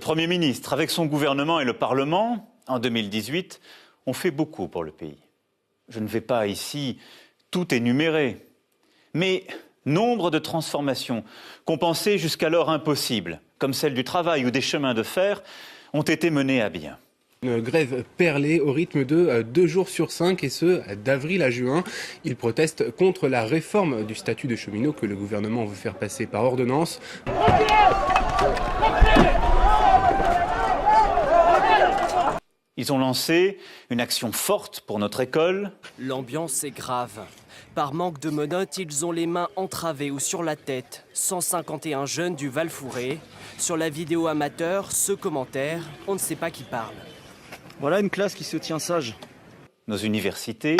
Premier ministre, avec son gouvernement et le Parlement, en 2018, ont fait beaucoup pour le pays. Je ne vais pas ici tout énumérer, mais nombre de transformations qu'on pensait jusqu'alors impossibles, comme celle du travail ou des chemins de fer, ont été menées à bien. Une grève perlée au rythme de 2 jours sur 5 et ce, d'avril à juin. Ils protestent contre la réforme du statut de cheminot que le gouvernement veut faire passer par ordonnance. Ils ont lancé une action forte pour notre école. L'ambiance est grave. Par manque de menottes, ils ont les mains entravées ou sur la tête. 151 jeunes du Val-Fouré. Sur la vidéo amateur, ce commentaire, on ne sait pas qui parle. Voilà une classe qui se tient sage. Nos universités.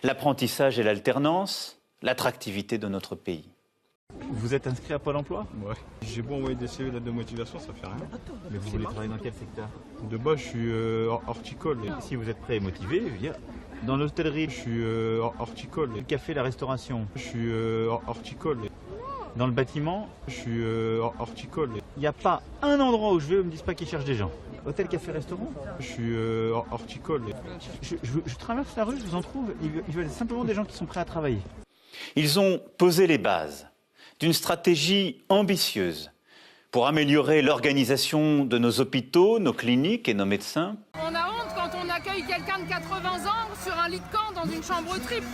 L'apprentissage et l'alternance, l'attractivité de notre pays. Vous êtes inscrit à Pôle emploi? Ouais. J'ai beau envoyer des CV, lettres de motivation, ça fait rien. Mais vous voulez travailler dans quel secteur? De base, je suis horticole. Si vous êtes prêt et motivé, dans l'hôtellerie, Je suis horticole. le café, la restauration, Je suis horticole. dans le bâtiment, Je suis horticole. il n'y a pas un endroit où je vais où ils me disent pas qu'ils cherchent des gens. Hôtel, café, restaurant. Je suis horticole. Je traverse la rue, je vous en trouve. Ils veulent simplement des gens qui sont prêts à travailler. Ils ont posé les bases d'une stratégie ambitieuse pour améliorer l'organisation de nos hôpitaux, nos cliniques et nos médecins. On a honte quand on accueille quelqu'un de 80 ans sur un lit de camp dans une chambre triple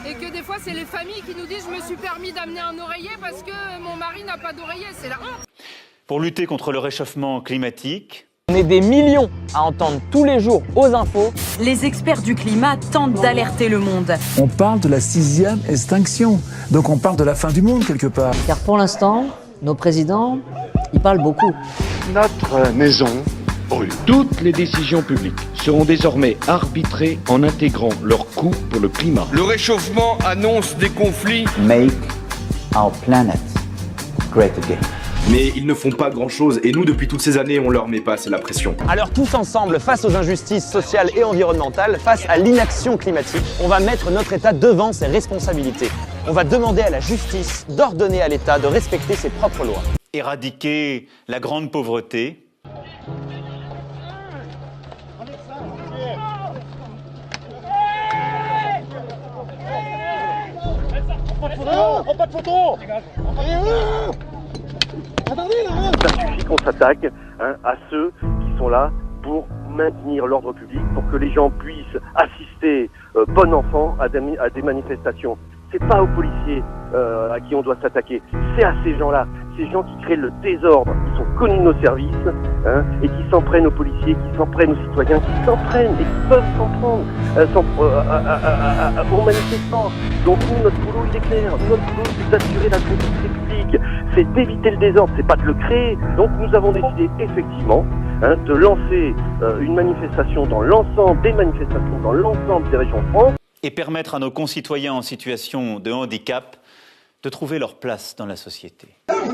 et que des fois c'est les familles qui nous disent « je me suis permis d'amener un oreiller parce que mon mari n'a pas d'oreiller », c'est la honte. Pour lutter contre le réchauffement climatique, On est des millions à entendre tous les jours aux infos. Les experts du climat tentent d'alerter le monde. On parle de la 6e extinction. Donc on parle de la fin du monde quelque part. Car pour l'instant, nos présidents, ils parlent beaucoup. Notre maison brûle. Toutes les décisions publiques seront désormais arbitrées en intégrant leurs coûts pour le climat. Le réchauffement annonce des conflits. Make our planet great again. Mais ils ne font pas grand-chose et nous, depuis toutes ces années, on leur met pas assez la pression. Alors tous ensemble, face aux injustices sociales et environnementales, face à l'inaction climatique, on va mettre notre État devant ses responsabilités. On va demander à la justice d'ordonner à l'État de respecter ses propres lois. éradiquer la grande pauvreté. Pas de photo. Ça suffit qu'on s'attaque à ceux qui sont là pour maintenir l'ordre public, pour que les gens puissent assister bon enfant à des manifestations. C'est pas aux policiers à qui on doit s'attaquer, c'est à ces gens-là, ces gens qui créent le désordre, qui sont connus de nos services, et qui s'en prennent aux policiers, qui s'en prennent aux citoyens, qui s'en prennent et qui peuvent s'en prendre aux manifestants. Donc nous, notre boulot il est clair, notre boulot c'est d'assurer la sécurité publique, c'est d'éviter le désordre, c'est pas de le créer. Donc nous avons décidé effectivement de lancer une manifestation dans l'ensemble des manifestations, dans l'ensemble des régions de France. Et permettre à nos concitoyens en situation de handicap de trouver leur place dans la société. Monsieur,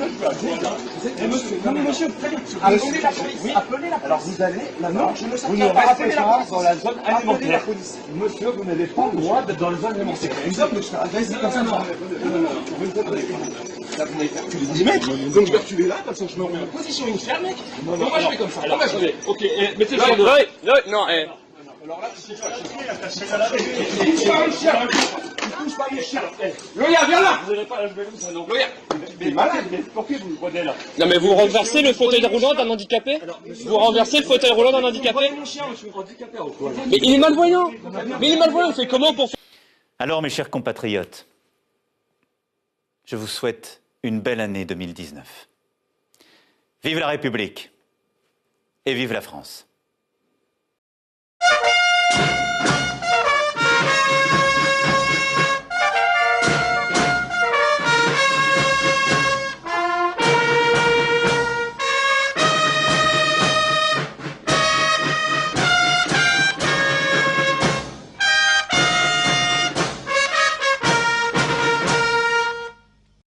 appelez la police. Alors vous allez, maintenant, vous ne restez pas dans la zone alimentaire. Monsieur, vous n'avez pas le droit d'être dans la zone alimentaire. Vas-y, comme ça, non. Là, vous m'avez fait reculer 10 mètres, donc je vais reculer là, comme ça je me remets en position initiale, mec. Non, moi je fais comme ça. Alors, attendez, ok, mettez le sur le... Non, alors là, c'est pas il touche pas les chiens. Il touche pas les chiens. Loya, viens là. Vous n'allez pas la jouer comme ça, non. Loya. Mais malade, mais pourquoi vous le prenez là? Non mais vous renversez le fauteuil roulant d'un handicapé? Vous renversez le fauteuil roulant d'un handicapé? Mais il est malvoyant. Mais il est malvoyant, on fait comment pour faire... Alors mes chers compatriotes, je vous souhaite une belle année 2019. Vive la République et vive la France.